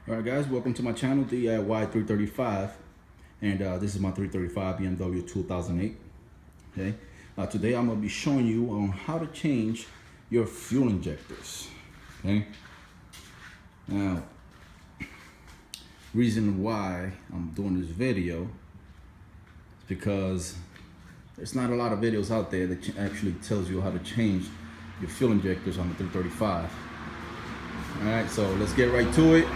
Alright guys, welcome to my channel, DIY335, and this is my 335 BMW 2008. Okay, today I'm going to be showing you on how to change your fuel injectors. Okay, now reason why I'm doing this video is because there's not a lot of videos out there that actually tells you how to change your fuel injectors on the 335. Alright, so let's get right to it.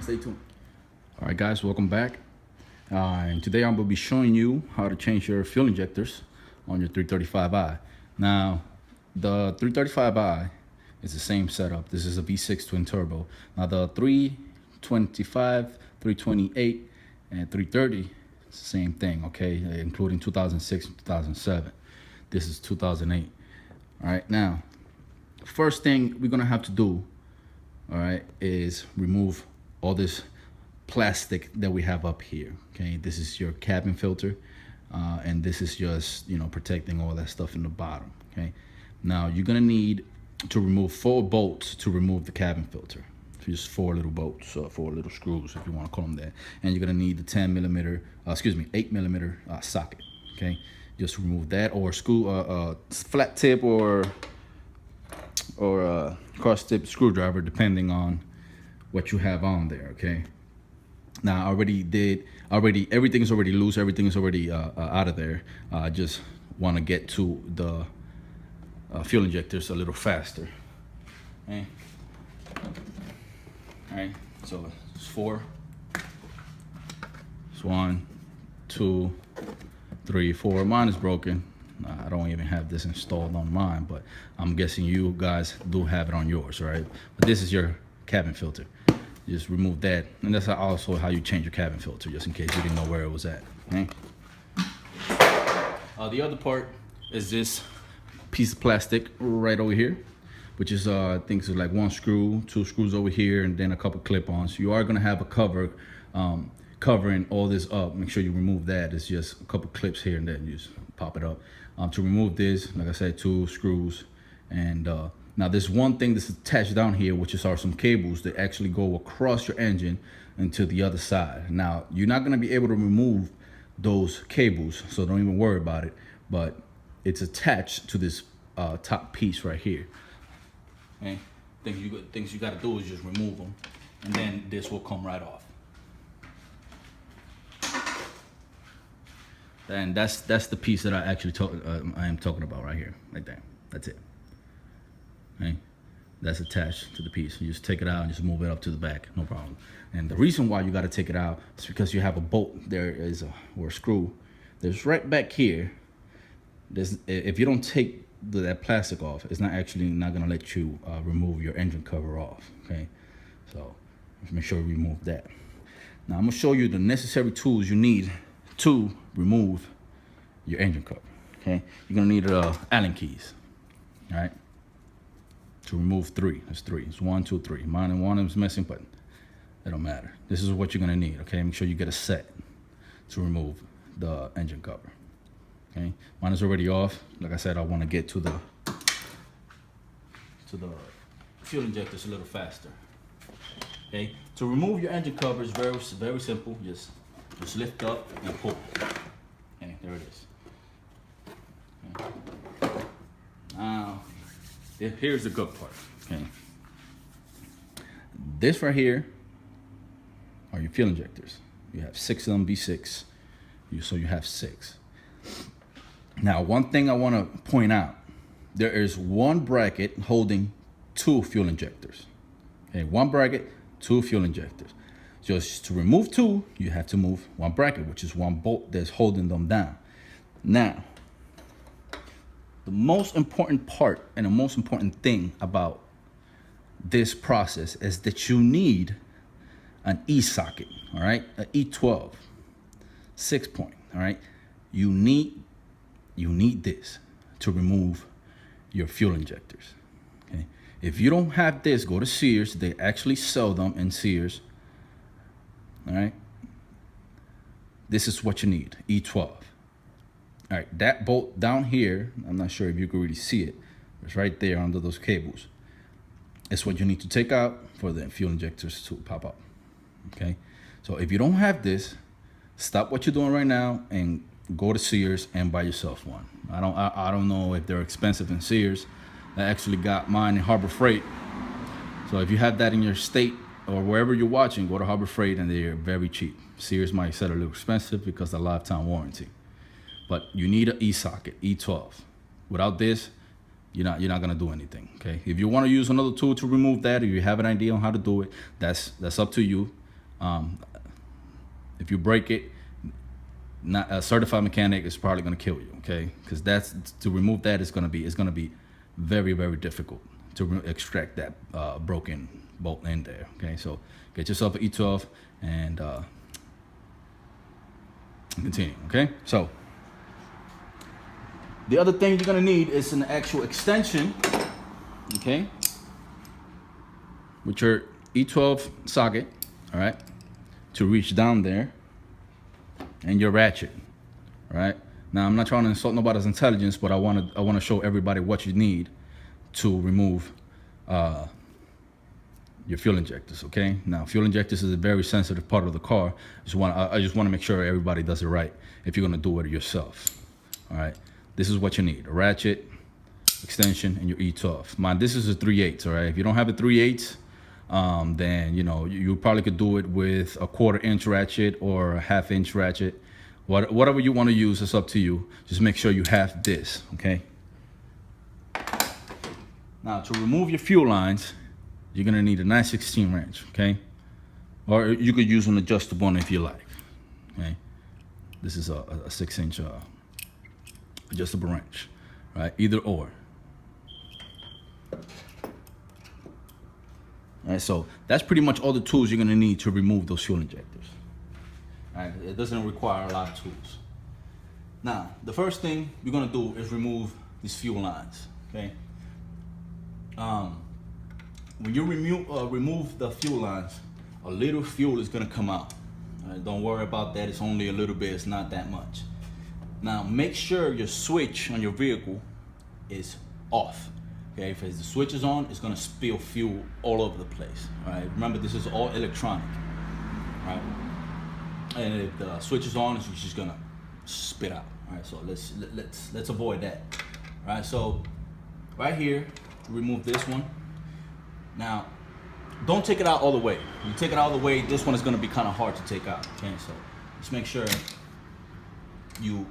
Stay tuned. All right guys, welcome back. And today I'm going to be showing you how to change your fuel injectors on your 335i. Now, the 335i is the same setup. This is a V6 twin turbo. Now the 325, 328, and 330, it's the same thing, okay? Including 2006 and 2007. This is 2008. All right, now, first thing we're gonna have to do, all right, is remove all this plastic that we have up here. Okay, this is your cabin filter, and this is just, you know, protecting all that stuff in the bottom. Okay, now you're gonna need to remove 4 bolts to remove the cabin filter. So just 4 little bolts, 4 little screws, if you want to call them that. And you're gonna need the 8 millimeter socket. Okay, just remove that, or screw flat tip or cross tip screwdriver, depending on what you have on there. Okay, now everything is already loose, everything is already out of there. I just want to get to the fuel injectors a little faster. Okay, all right, so it's 4. It's 1, 2, 3, 4. Mine is broken. I don't even have this installed on mine, but I'm guessing you guys do have it on yours, right? But this is your cabin filter. Just remove that, and that's also how you change your cabin filter, just in case you didn't know where it was at. Okay? The other part is this piece of plastic right over here, which is I think it's like 1 screw, 2 screws over here, and then a couple clip-ons. You are gonna have a cover covering all this up. Make sure you remove that. It's just a couple clips here and then you just pop it up. To remove this, like I said, 2 screws, and now there's one thing that's attached down here, which are some cables that actually go across your engine and to the other side. Now, you're not gonna be able to remove those cables, so don't even worry about it, but it's attached to this top piece right here. Okay? Things you gotta do is just remove them, and then this will come right off. And that's the piece that I actually I am talking about right here, right there. That's it. Okay, that's attached to the piece. You just take it out and just move it up to the back, no problem. And the reason why you got to take it out is because you have a bolt there or a screw. There's right back here. If you don't take that plastic off, it's not gonna let you remove your engine cover off. Okay, so make sure you remove that. Now I'm gonna show you the necessary tools you need to remove your engine cover. Okay, you're gonna need Allen keys. All right, to remove 3. There's 3. It's 1, 2, 3. Mine and one of them's missing, but it don't matter. This is what you're gonna need. Okay, make sure you get a set to remove the engine cover. Okay, mine is already off. Like I said, I want to get to the fuel injectors a little faster. Okay, to remove your engine cover is very simple. Just lift up and pull. Okay, there it is. Okay. Now, here's the good part. Okay, this right here are your fuel injectors. You have 6 of them, V6. So you have 6. Now, one thing I want to point out: there is 1 bracket holding 2 fuel injectors. Okay, 1 bracket, 2 fuel injectors. Just to remove 2, you have to move 1 bracket, which is 1 bolt that's holding them down. Now, the most important part and the most important thing about this process is that you need an E-socket, all right? An E12, 6-point, all right? You need this to remove your fuel injectors, okay? If you don't have this, go to Sears. They actually sell them in Sears. All right, this is what you need, E12. All right, that bolt down here, I'm not sure if you can really see it. It's right there under those cables. is what you need to take out for the fuel injectors to pop up. Okay, so if you don't have this, stop what you're doing right now and go to Sears and buy yourself one. I don't know if they're expensive in Sears. I actually got mine in Harbor Freight. So if you have that in your state or wherever you're watching, go to Harbor Freight and they're very cheap. Sears might set a little expensive because of the lifetime warranty. But you need an E-socket, E12. Without this, you're not gonna do anything. Okay. If you want to use another tool to remove that, or you have an idea on how to do it, that's up to you. If you break it, not a certified mechanic is probably gonna kill you. Okay, because to remove that is gonna be very, very difficult to extract that broken bolt in there. Okay, so get yourself an E12 and continue. Okay, so the other thing you're gonna need is an actual extension, okay, with your E12 socket, all right, to reach down there, and your ratchet, all right. Now I'm not trying to insult nobody's intelligence, but I want to show everybody what you need to remove your fuel injectors, okay. Now fuel injectors is a very sensitive part of the car. I just want to make sure everybody does it right if you're gonna do it yourself, all right. This is what you need: a ratchet, extension, and your E12. Mine, this is a 3/8, all right? If you don't have a 3/8, then you probably could do it with a 1/4 inch ratchet or a 1/2 inch ratchet. Whatever you want to use, it's up to you. Just make sure you have this, okay? Now, to remove your fuel lines, you're gonna need a 9/16 wrench, okay? Or you could use an adjustable one if you like, okay? This is a 6-inch adjustable wrench, right? Either or. All right, so that's pretty much all the tools you're gonna need to remove those fuel injectors. All right, it doesn't require a lot of tools. Now, the first thing you're gonna do is remove these fuel lines, okay? When you remove the fuel lines, a little fuel is gonna come out. All right, don't worry about that, it's only a little bit, it's not that much. Now, make sure your switch on your vehicle is off. Okay, if the switch is on, it's gonna spill fuel all over the place. All right, remember this is all electronic, right? And if the switch is on, it's just gonna spit out. All right, so let's avoid that. All right, so right here, remove this one. Now, don't take it out all the way. When you take it out all the way, this one is gonna be kind of hard to take out. Okay, so just make sure you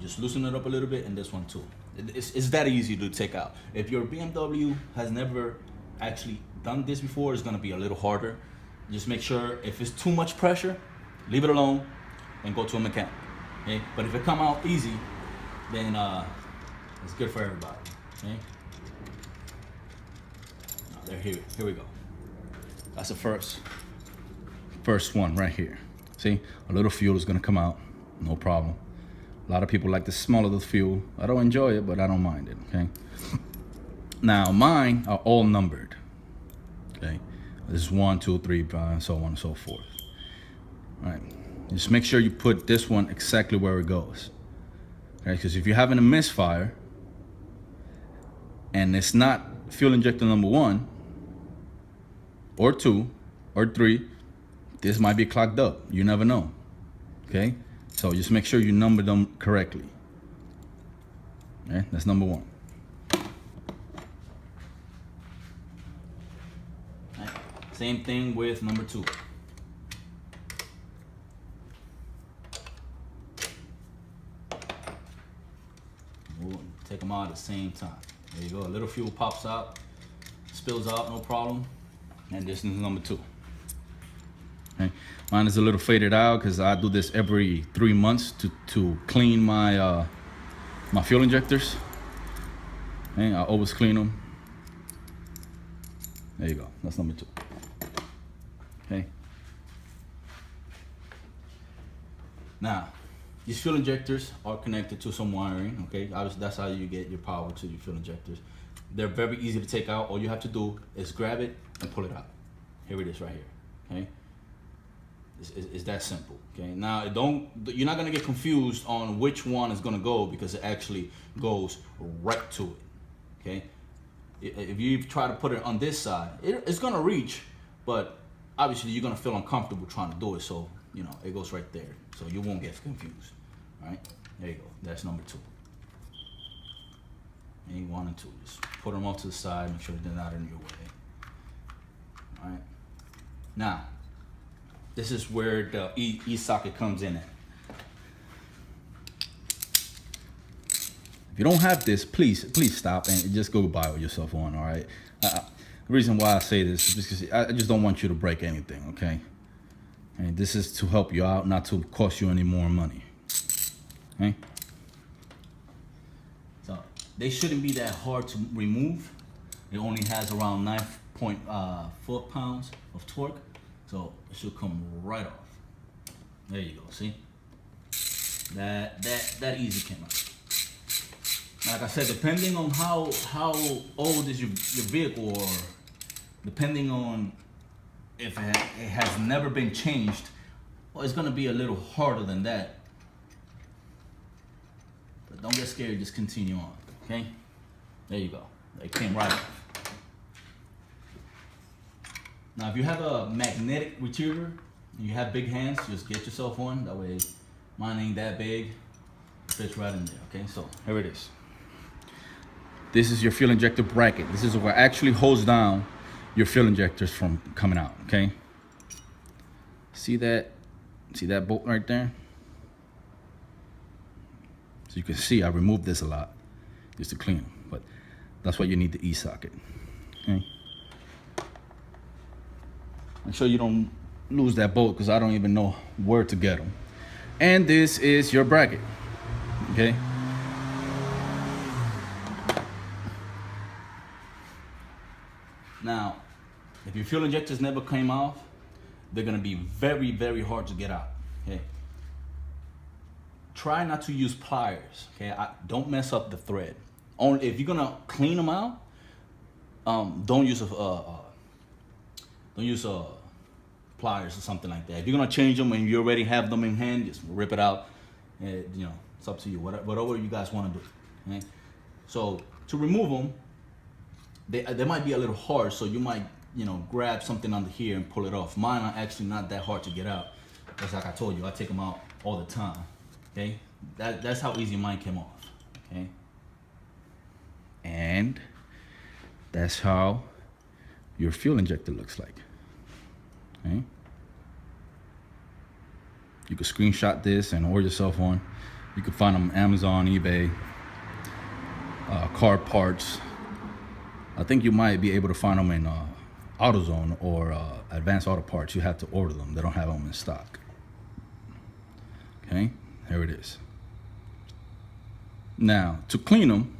just loosen it up a little bit, and this one too. It's that easy to take out. If your BMW has never actually done this before, it's gonna be a little harder. Just make sure if it's too much pressure, leave it alone and go to a mechanic. Okay? But if it come out easy, then it's good for everybody. Okay? Now, there, here we go. That's the first one right here. See, a little fuel is gonna come out, no problem. A lot of people like the smell of the fuel. I don't enjoy it, but I don't mind it, okay? Now, mine are all numbered, okay? This is 1, 2, 3, so on and so forth. All right, just make sure you put this one exactly where it goes, okay? Because if you're having a misfire and it's not fuel injector number 1 or 2 or 3, this might be clogged up. You never know, okay? So just make sure you number them correctly. Okay, that's number 1. Right. Same thing with number 2. We'll take them out at the same time. There you go. A little fuel pops out, spills out, no problem. And this is number 2. Okay. Mine is a little faded out because I do this every 3 months to clean my my fuel injectors. Okay. I always clean them. There you go. That's number 2. Okay. Now, these fuel injectors are connected to some wiring. Okay. Obviously, that's how you get your power to your fuel injectors. They're very easy to take out. All you have to do is grab it and pull it out. Here it is, right here. Okay. It's that simple, okay? Now, you're not gonna get confused on which one is gonna go because it actually goes right to it, okay? If you try to put it on this side, it's gonna reach, but obviously you're gonna feel uncomfortable trying to do it. So you know it goes right there, so you won't get confused. All right, there you go. That's number 2. And 1 and 2, just put them off to the side. Make sure they're not in your way. All right. Now, this is where the E socket comes in at. If you don't have this, please stop and just go buy yourself one. All right. The reason why I say this is because I just don't want you to break anything. Okay. And this is to help you out, not to cost you any more money. Okay. So they shouldn't be that hard to remove. It only has around 9.4 pounds of torque, so it should come right off. There you go. See, that easy came out. Like I said, depending on how old is your vehicle, or depending on if it has never been changed, well, it's gonna be a little harder than that. But don't get scared, just continue on, okay? There you go. It came right off. Now, if you have a magnetic retriever, and you have big hands, just get yourself one. That way, mine ain't that big. It fits right in there, okay? So, here it is. This is your fuel injector bracket. This is what actually holds down your fuel injectors from coming out, okay? See that? See that bolt right there? So you can see I removed this a lot just to clean them, but that's why you need the E-socket, okay? Make sure you don't lose that bolt, because I don't even know where to get them. And this is your bracket, okay? Now, if your fuel injectors never came off, they're gonna be very, very hard to get out, okay? Try not to use pliers, okay? Don't mess up the thread. Only if you're gonna clean them out, don't use pliers or something like that. If you're gonna change them and you already have them in hand, just rip it out. And, you know, it's up to you. Whatever you guys want to do. Okay? So to remove them, they might be a little hard, so you might, you know, grab something under here and pull it off. Mine are actually not that hard to get out. Just like I told you, I take them out all the time. Okay, that's how easy mine came off. Okay, and that's how your fuel injector looks like. Okay, you can screenshot this and order yourself one. You can find them on Amazon, eBay, car parts. I think you might be able to find them in AutoZone or Advanced Auto Parts. You have to order them. They don't have them in stock. Okay, here it is. Now, to clean them,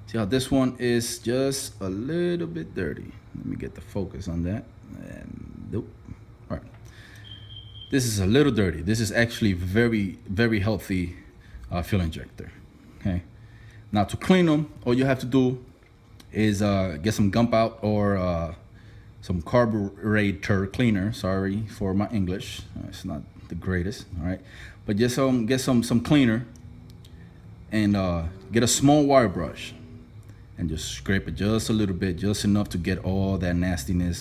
see how this one is just a little bit dirty. Let me get the focus on that. And nope. All right. This is a little dirty. This is actually very, very healthy fuel injector. Okay. Now to clean them, all you have to do is get some gump out or some carburetor cleaner. Sorry for my English, it's not the greatest. All right, but just get some cleaner and get a small wire brush and just scrape it just a little bit, just enough to get all that nastiness,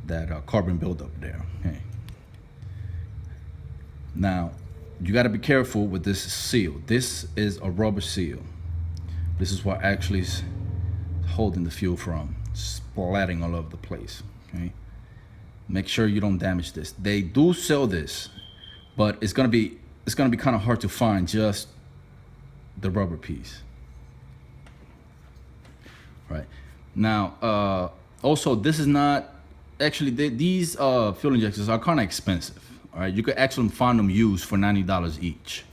that carbon buildup there. Okay. Now, you got to be careful with this seal. This is a rubber seal. This is what actually is holding the fuel from splatting all over the place. Okay, make sure you don't damage this. They do sell this, but it's gonna be kind of hard to find just the rubber piece. Right now, also this is not actually these fuel injectors are kind of expensive. All right, you could actually find them used for $90 each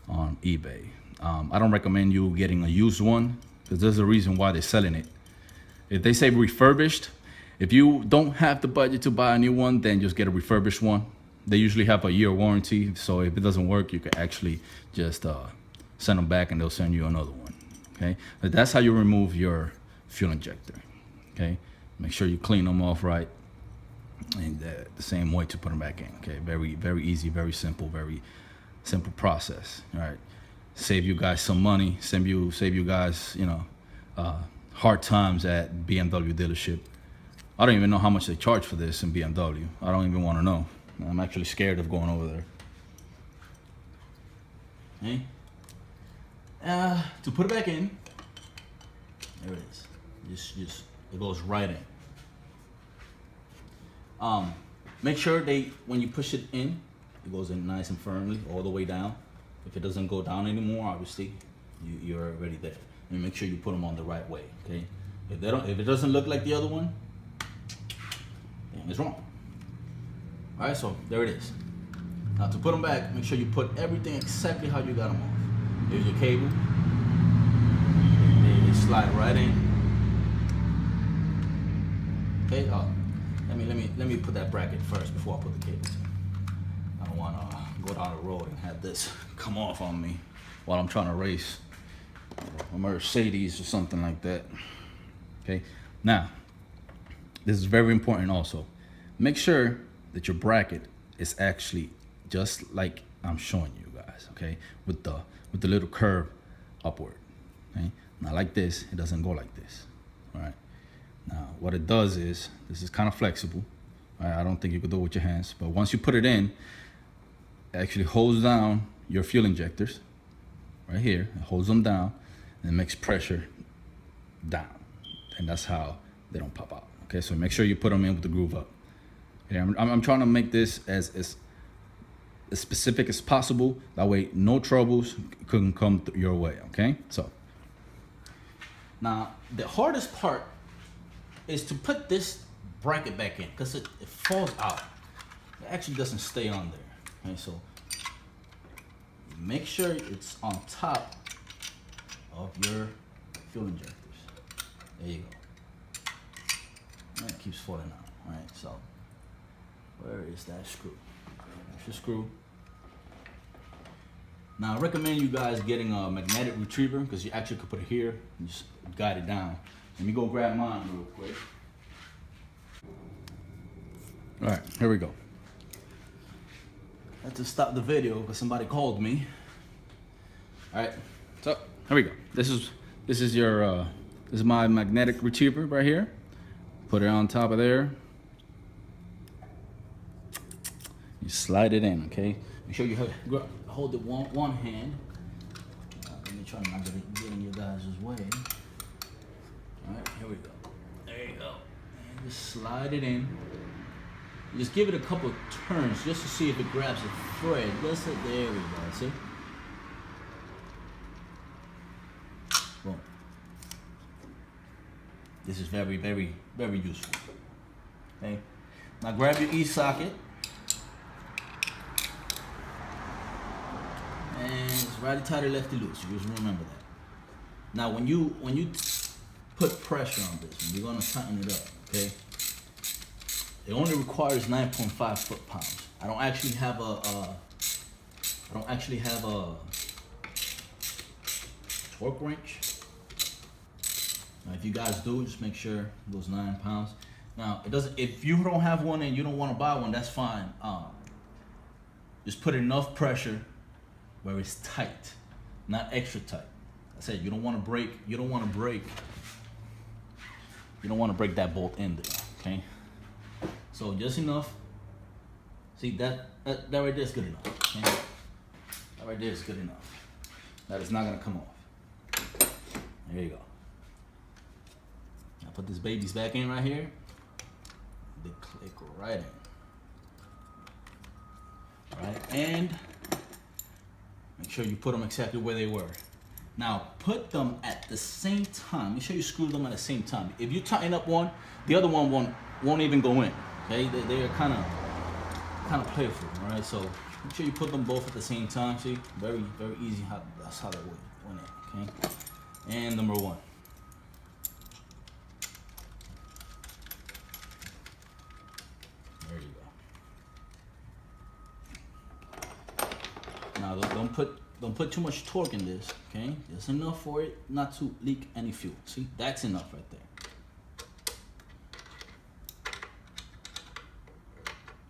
on eBay. I don't recommend you getting a used one because there's a reason why they're selling it. If they say refurbished, if you don't have the budget to buy a new one, then just get a refurbished one. They usually have a year warranty, so if it doesn't work, you can actually just send them back and they'll send you another one. Okay, but that's how you remove your fuel injector. Okay, make sure you clean them off right. And the same way to put them back in. Okay, very easy, very simple process. All right, save you guys some money, save you guys, you know, hard times at BMW dealership. I don't even know how much they charge for this in BMW. I don't even want to know. I'm actually scared of going over there. Okay. To put it back in, there it is. Just it goes right in. Make sure when you push it in, it goes in nice and firmly all the way down. If it doesn't go down anymore, obviously, you're already there. And make sure you put them on the right way. Okay. If it doesn't look like the other one, then it's wrong. All right. So there it is. Now to put them back, make sure you put everything exactly how you got them off. Here's your cable. They slide right in. Okay. Let me put that bracket first before I put the cables in. I don't want to go down the road and have this come off on me while I'm trying to race a Mercedes or something like that. Okay. Now, this is very important also. Make sure that your bracket is actually just like I'm showing you guys, okay? With the little curve upward, okay? Now like this, it doesn't go like this, all right? Now what it does is, this is kind of flexible, all right? I don't think you could do it with your hands, but once you put it in, it actually holds down your fuel injectors, right here. It holds them down and makes pressure down, and that's how they don't pop out, okay? So make sure you put them in with the groove up. Okay, I'm trying to make this as specific as possible. That way, no troubles couldn't come your way, okay? So, now, the hardest part is to put this bracket back in because it falls out. It actually doesn't stay on there, okay? So, make sure it's on top of your fuel injectors. There you go. And it keeps falling out, all right? So, where is that screw? That's your screw. Now I recommend you guys getting a magnetic retriever because you actually could put it here and just guide it down. Let me go grab mine real quick. All right, here we go. I had to stop the video because somebody called me. All right, so here we go. This is my magnetic retriever right here. Put it on top of there. You slide it in, okay? Make sure you hold it one hand. Let me try not to get in your guys' way. All right, here we go. There you go. And just slide it in. Just give it a couple turns just to see if it grabs a thread. There we go, see? Boom. This is very, very, very useful. Okay? Now grab your E-socket. And it's righty tighty, lefty loose. You just remember that. Now, when you put pressure on this, you're gonna tighten it up. Okay. It only requires 9.5 foot-pounds. I don't actually have a torque wrench. Now, if you guys do, just make sure it goes 9 pounds. Now, it doesn't. If you don't have one and you don't want to buy one, that's fine. Just put enough pressure where it's tight, not extra tight. I said you don't want to break. You don't want to break that bolt in there. Okay. So just enough. See that right there is good enough. Okay? That right there is good enough. That is not gonna come off. There you go. Now put this babies back in right here. They click right in. All right, and make sure you put them exactly where they were. Now put them at the same time. Make sure you screw them at the same time. If you tighten up one, the other one won't even go in. Okay, they're kind of playful. All right, so make sure you put them both at the same time. See, very very easy. That's how that went in. Okay, and number one. There you go. Now don't put too much torque in this, okay? Just enough for it not to leak any fuel. See, that's enough right there.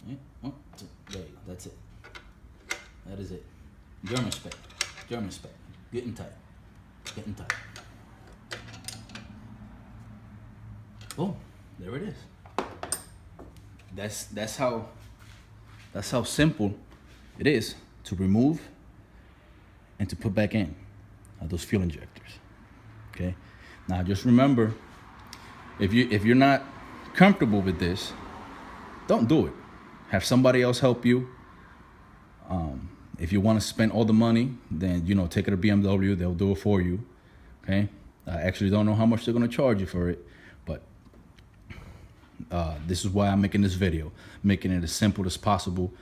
Okay. Oh, there you go. That's it. That is it. German spec. German spec. Getting tight. Getting tight. Oh, there it is. That's how simple it is to remove and to put back in those fuel injectors. Okay. Now just remember, if you're not comfortable with this, don't do it. Have somebody else help you. If you want to spend all the money, then take it to BMW. They'll do it for you. Okay. I actually don't know how much they're gonna charge you for it, but this is why I'm making this video, making it as simple as possible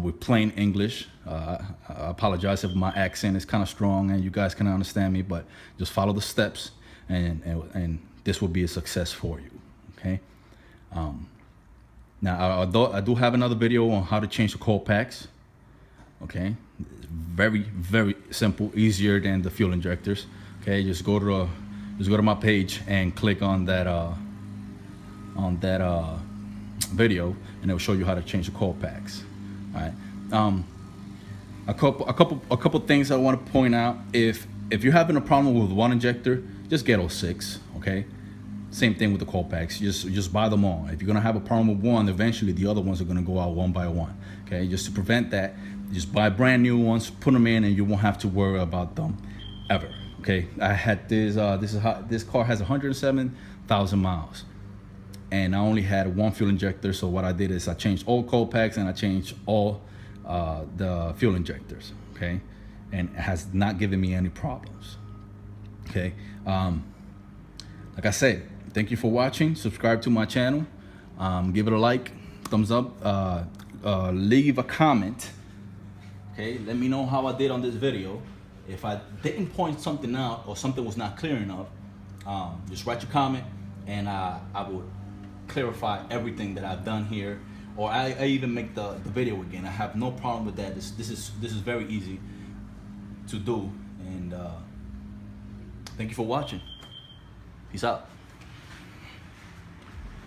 with plain English. I apologize if my accent is kind of strong and you guys can understand me, but just follow the steps and this will be a success for you. Okay. Now, I do have another video on how to change the coil packs. Okay, it's very simple, easier than the fuel injectors. Okay, just go to my page and click on that video, and it will show you how to change the coil packs. All right. A couple things I want to point out. If you're having a problem with one injector, just get all 6. Okay. Same thing with the coil packs. Just buy them all. If you're gonna have a problem with one, eventually the other ones are gonna go out one by one. Okay, just to prevent that, just buy brand new ones, put them in, and you won't have to worry about them ever. Okay, I had this. This car has 107,000 miles, and I only had one fuel injector. So what I did is I changed all coil packs and I changed all the fuel injectors. Okay, and it has not given me any problems. Okay, like I said. Thank you for watching. Subscribe to my channel. Give it a like, thumbs up, leave a comment. Okay, let me know how I did on this video. If I didn't point something out or something was not clear enough, just write your comment and I will clarify everything that I've done here, or I even make the video again. I have no problem with that. This is very easy to do, and thank you for watching. Peace out.